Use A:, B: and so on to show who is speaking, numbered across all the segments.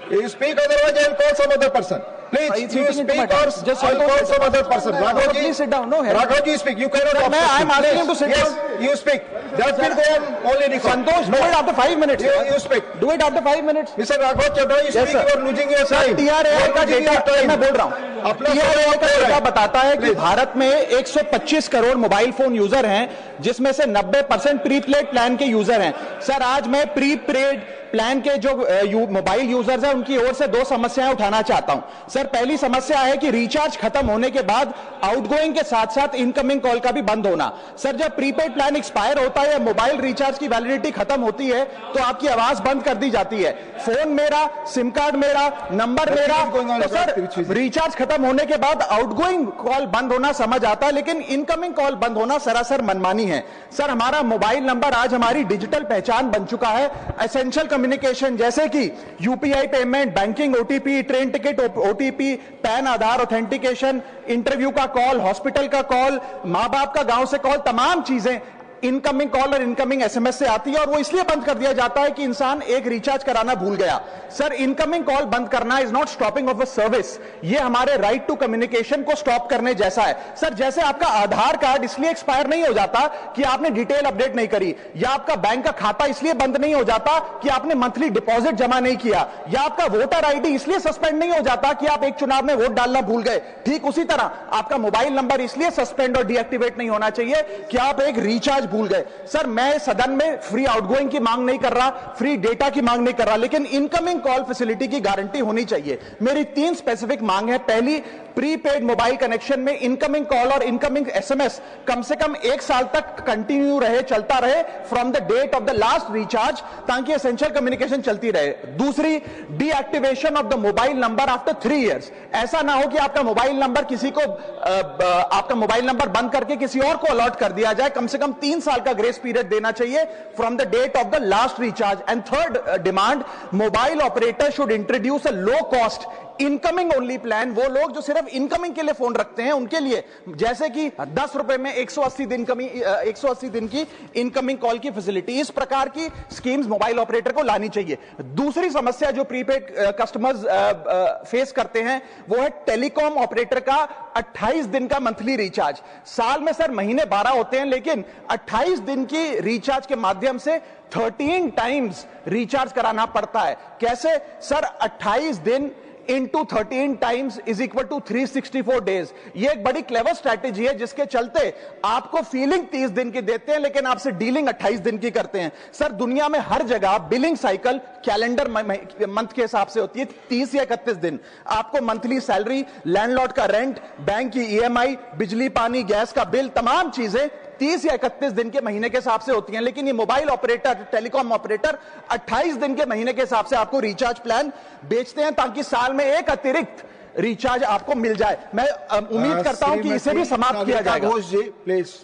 A: You speak, otherwise I will call some other person. Please, you speak or just I'll call some other person. Raghavji,
B: please sit down. No,
A: Raghavji, speak. You cannot.
B: Sir, I am asking him to sit down.
A: Yes, you speak. That will go on only record.
B: Santosh, do it after 5 minutes.
A: You speak.
B: Do it after 5 minutes.
A: Mr. Raghav Chadha, you speak. You are losing your time.
B: TRAI का data मैं बोल रहा हूँ. TRAI का data बताता है कि भारत में 125 करोड़ मोबाइल फोन यूजर हैं, जिसमें से 90% प्रीपेड प्लान के यूजर हैं. सर, आज मैं प्रीपेड प्लान के जो मोबाइल यूजर्स हैं उनकी ओर से 2 समस्याएं उठाना चाहता हूं. सर, पहली समस्या है कि रिचार्ज खत्म होने के बाद आउटगोइंग के साथ साथ इनकमिंग कॉल का भी बंद होना. सर, जब प्रीपेड प्लान एक्सपायर होता है या मोबाइल रिचार्ज की वैलिडिटी खत्म होती है तो आपकी आवाज बंद कर दी जाती है. फोन मेरा, सिम कार्ड मेरा, नंबर मेरा. तो सर, रिचार्ज खत्म होने के बाद आउटगोइंग कॉल बंद होना समझ आता है, लेकिन इनकमिंग कॉल बंद होना सरासर मनमानी है. सर, हमारा मोबाइल नंबर आज हमारी डिजिटल पहचान बन चुका है. एसेंशियल कम्युनिकेशन जैसे कि UPI payment, banking, OTP, train ticket OTP, PAN Aadhaar authentication, interview का कॉल, हॉस्पिटल का कॉल, मां बाप का गांव से कॉल, तमाम चीजें इनकमिंग कॉल और इनकमिंग एसएमएस से आती है और वो इसलिए बंद कर दिया जाता है कि इंसान एक रिचार्ज कराना भूल गया. सर, इनकमिंग कॉल बंद करना is not stopping of a service. ये हमारे राइट टू कम्युनिकेशन को स्टॉप करने जैसा है. सर, जैसे आपका आधार कार्ड इसलिए एक्सपायर नहीं हो जाता कि आपने डिटेल अपडेट नहीं करी, या आपका बैंक का खाता इसलिए बंद नहीं हो जाता कि आपने मंथली डिपॉजिट जमा नहीं किया, या आपका वोटर आईडी इसलिए सस्पेंड नहीं हो जाता कि आप एक चुनाव में वोट डालना भूल गए. ठीक उसी तरह आपका मोबाइल नंबर इसलिए सस्पेंड और डीएक्टिवेट नहीं होना चाहिए कि आप एक रिचार्ज भूल गए. सर, मैं सदन में फ्री आउटगोइंग की मांग नहीं कर रहा, फ्री डेटा की मांग नहीं कर रहा, लेकिन इनकमिंग कॉल फैसिलिटी की गारंटी होनी चाहिए. मेरी 3 स्पेसिफिक मांग है. पहली, प्रीपेड मोबाइल कनेक्शन में इनकमिंग कॉल और इनकमिंग एसएमएस कम से कम 1 साल तक कंटिन्यू रहे, चलता रहे from the date of the last recharge, ताकि एसेंशियल कम्युनिकेशन चलती रहे. दूसरी, deactivation of the mobile number after 3 years. ऐसा ना हो कि आपका मोबाइल नंबर किसी को आपका मोबाइल नंबर बंद करके किसी और को अलॉट कर दिया जाए. कम से कम 3 साल का ग्रेस पीरियड देना चाहिए from the date of the last recharge. And third demand, mobile operator should introduce a low cost incoming only plan. वो लोग जो सिर्फ इनकमिंग के लिए फोन रखते हैं उनके लिए, जैसे कि 10 रुपए में 180 दिन की इनकमिंग कॉल की फैसिलिटी. इस प्रकार की स्कीम्स मोबाइल ऑपरेटर को लानी चाहिए. दूसरी समस्या जो प्रीपेड कस्टमर्स फेस करते हैं वो है टेलीकॉम ऑपरेटर का 28 दिन का मंथली रिचार्ज. साल में सर महीने 12 होते हैं, लेकिन 28 दिन की रिचार्ज के माध्यम से 13 टाइम्स रिचार्ज कराना पड़ता है. कैसे सर? 28 दिन into 13 times is equal to 364 days. ये एक बड़ी क्लेवर स्ट्रैटेजी है जिसके चलते आपको फीलिंग 30 दिन की देते हैं, लेकिन आपसे डीलिंग 28 दिन की करते हैं. सर, दुनिया में हर जगह बिलिंग साइकिल कैलेंडर मंथ के हिसाब से होती है, 30 या 31 दिन. आपको मंथली सैलरी, लैंडलॉर्ड का रेंट, बैंक की ईएमआई, बिजली पानी गैस का बिल, तमाम चीजें 30 या 31 दिन के महीने के हिसाब से होती हैं. लेकिन ये मोबाइल ऑपरेटर, टेलीकॉम ऑपरेटर 28 दिन के महीने के हिसाब से आपको रिचार्ज प्लान बेचते हैं, ताकि साल में एक अतिरिक्त रिचार्ज आपको मिल जाए. मैं उम्मीद करता हूं कि इसे भी समाप्त किया जाएगा.
A: घोष जी, please.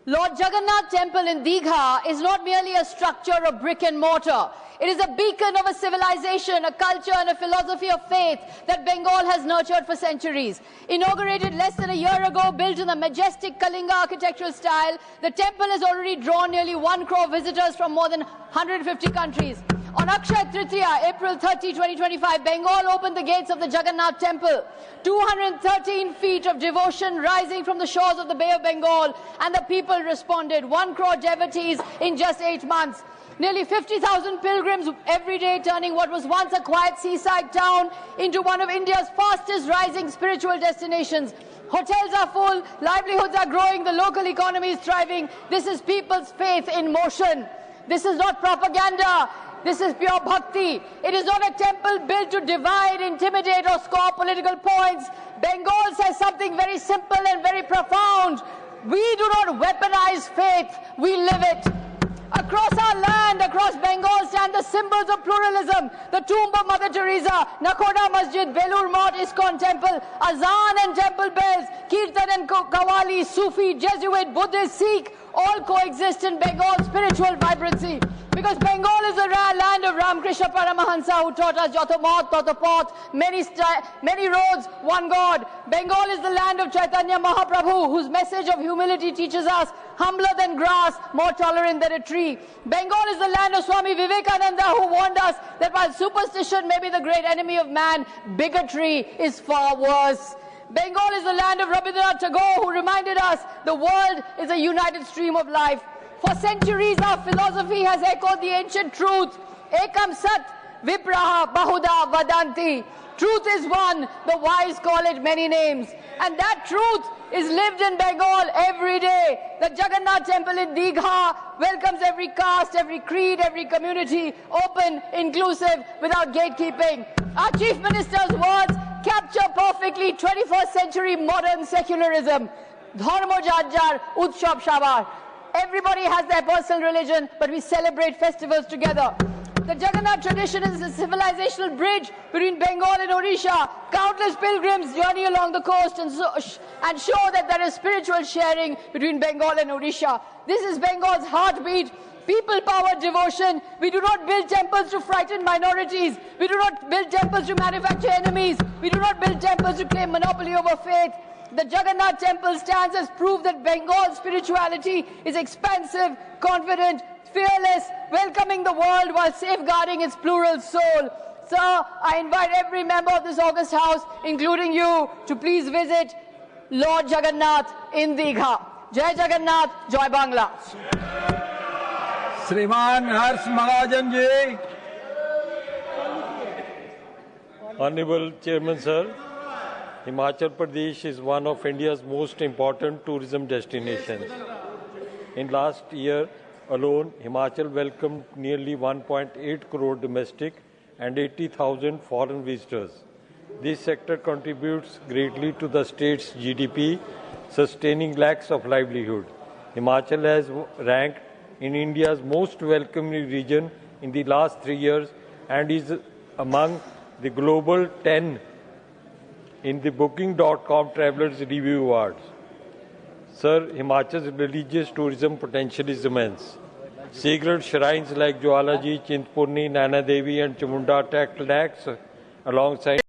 C: Lord Jagannath Temple in Digha is not merely a structure of brick and mortar. It is a beacon of a civilization, a culture and a philosophy of faith that Bengal has nurtured for centuries. Inaugurated less than a year ago, built in the majestic Kalinga architectural style, the temple has already drawn nearly 1 crore visitors from more than 150 countries. On Akshaya Tritiya, April 30, 2025, Bengal opened the gates of the Jagannath Temple. 213 feet of devotion rising from the shores of the Bay of Bengal, and the people responded. 1 crore devotees in just 8 months. Nearly 50,000 pilgrims every day, turning what was once a quiet seaside town into one of India's fastest rising spiritual destinations. Hotels are full, livelihoods are growing, the local economy is thriving. This is people's faith in motion. This is not propaganda. This is pure bhakti. It is not a temple built to divide, intimidate or score political points. Bengal says something very simple and very profound. We do not weaponize faith, we live it. Across our land, across Bengal stand the symbols of pluralism. The tomb of Mother Teresa, Nakhoda Masjid, Belur Math, ISKCON Temple, Azan and temple bells, Kirtan and Qawwali, Sufi, Jesuit, Buddhist, Sikh, all coexist in Bengal's spiritual vibrancy. Because Bengal is the land of Ramakrishna Paramahansa, who taught us Joto Mat, Toto Path, many roads, one God. Bengal is the land of Chaitanya Mahaprabhu, whose message of humility teaches us humbler than grass, more tolerant than a tree. Bengal is the land of Swami Vivekananda, who warned us that while superstition may be the great enemy of man, bigotry is far worse. Bengal is the land of Rabindranath Tagore, who reminded us the world is a united stream of life. For centuries, our philosophy has echoed the ancient truth, Ekam Sat Vipraha Bahuda Vadanti. Truth is one, the wise call it many names. And that truth is lived in Bengal every day. The Jagannath temple in Digha welcomes every caste, every creed, every community, open, inclusive, without gatekeeping. Our Chief Minister's words capture perfectly 21st century modern secularism. Dharmo Jajjar, Utsav Shabar. Everybody has their personal religion, but we celebrate festivals together. The Jagannath tradition is a civilizational bridge between Bengal and Odisha. Countless pilgrims journey along the coast and show that there is spiritual sharing between Bengal and Odisha. This is Bengal's heartbeat, people-powered devotion. We do not build temples to frighten minorities. We do not build temples to manufacture enemies. We do not build temples to claim monopoly over faith. The Jagannath temple stands as proof that Bengal's spirituality is expansive, confident, fearless, welcoming the world while safeguarding its plural soul. Sir, I invite every member of this august house, including you, to please visit Lord Jagannath in Digha. Jai Jagannath, Jai Bangla.
D: श्रीमान हर्ष Mahajan ji.
E: Honorable Chairman Sir, Himachal Pradesh is one of India's most important tourism destinations. In last year alone, Himachal welcomed nearly 1.8 crore domestic and 80,000 foreign visitors. This sector contributes greatly to the state's GDP, sustaining lakhs of livelihood. Himachal has ranked in India's most welcoming region in the last 3 years and is among the global 10 in the Booking.com Travelers Review Awards. Sir, Himachal's religious tourism potential is immense. Sacred shrines like Jwalaji, Chintpurni, Naina Devi and Chamunda attract lakhs alongside